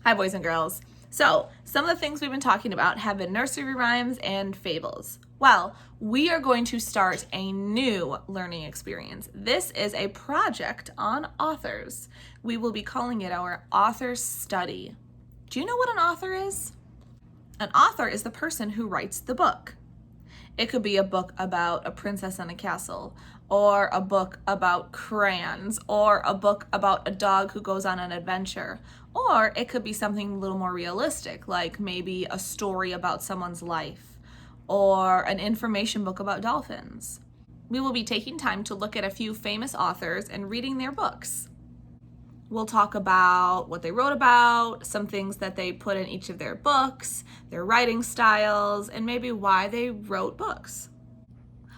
Hi, boys and girls. So, some of the things we've been talking about have been nursery rhymes and fables. Well, we are going to start a new learning experience. This is a project on authors. We will be calling it our author study. Do you know what an author is? An author is the person who writes the book. It could be a book about a princess and a castle, or a book about crayons, or a book about a dog who goes on an adventure. Or it could be something a little more realistic, like maybe a story about someone's life, or an information book about dolphins. We will be taking time to look at a few famous authors and reading their books. We'll talk about what they wrote about, some things that they put in each of their books, their writing styles, and maybe why they wrote books.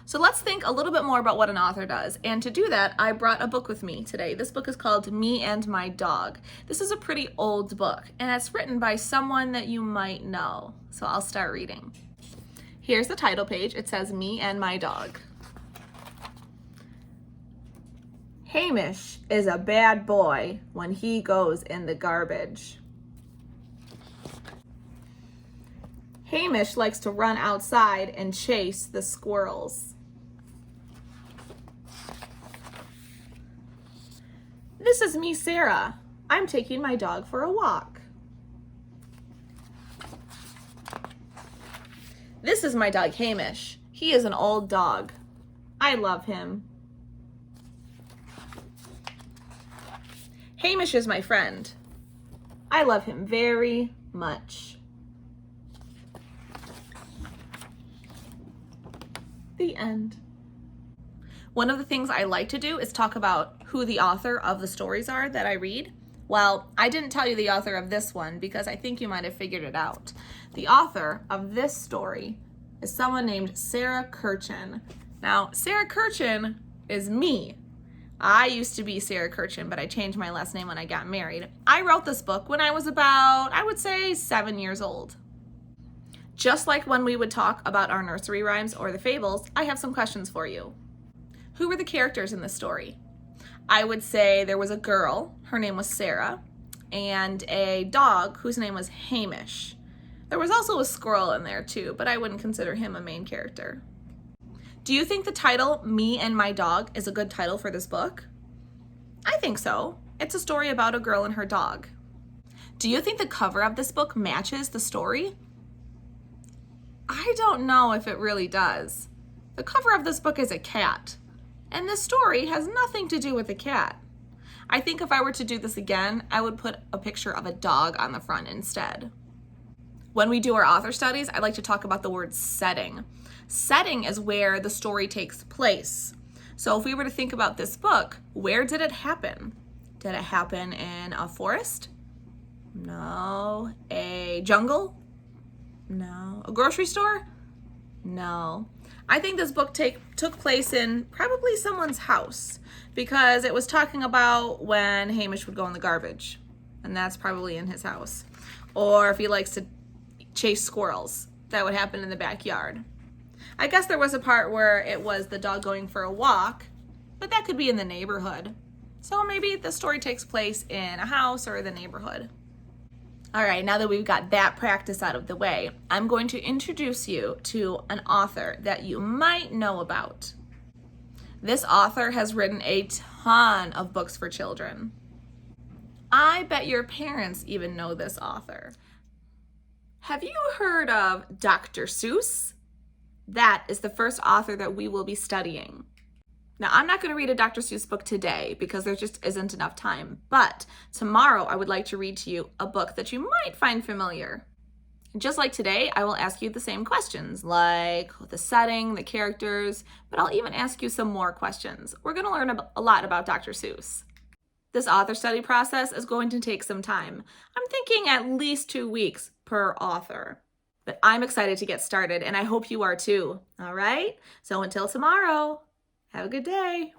So let's think a little bit more about what an author does. And to do that, I brought a book with me today. This book is called Me and My Dog. This is a pretty old book, and it's written by someone that you might know. So I'll start reading. Here's the title page. It says Me and My Dog. Hamish is a bad boy when he goes in the garbage. Hamish likes to run outside and chase the squirrels. This is me, Sarah. I'm taking my dog for a walk. This is my dog, Hamish. He is an old dog. I love him. Hamish is my friend. I love him very much. The end. One of the things I like to do is talk about who the author of the stories are that I read. Well, I didn't tell you the author of this one because I think you might have figured it out. The author of this story is someone named Sarah Kirchen. Now, Sarah Kirchen is me. I used to be Sarah Kirchen, but I changed my last name when I got married. I wrote this book when I was about, I would say, 7 years old. Just like when we would talk about our nursery rhymes or the fables, I have some questions for you. Who were the characters in this story? I would say there was a girl, her name was Sarah, and a dog whose name was Hamish. There was also a squirrel in there too, but I wouldn't consider him a main character. Do you think the title, Me and My Dog, is a good title for this book? I think so. It's a story about a girl and her dog. Do you think the cover of this book matches the story? I don't know if it really does. The cover of this book is a cat, and this story has nothing to do with the cat. I think if I were to do this again, I would put a picture of a dog on the front instead. When we do our author studies, I like to talk about the word setting. Setting is where the story takes place. So if we were to think about this book, where did it happen? Did it happen in a forest? No. A jungle? No. A grocery store? No. I think this book took place in probably someone's house because it was talking about when Hamish would go in the garbage, and that's probably in his house. Or if he likes to chase squirrels, that would happen in the backyard. I guess there was a part where it was the dog going for a walk, but that could be in the neighborhood. So maybe the story takes place in a house or the neighborhood. All right, now that we've got that practice out of the way, I'm going to introduce you to an author that you might know about. This author has written a ton of books for children. I bet your parents even know this author. Have you heard of Dr. Seuss? That is the first author that we will be studying. Now, I'm not going to read a Dr. Seuss book today because there just isn't enough time, but tomorrow I would like to read to you a book that you might find familiar. Just like today, I will ask you the same questions, like the setting, the characters, but I'll even ask you some more questions. We're going to learn a lot about Dr. Seuss. This author study process is going to take some time. I'm thinking at least 2 weeks per author. But I'm excited to get started, and I hope you are too. All right? So until tomorrow, have a good day.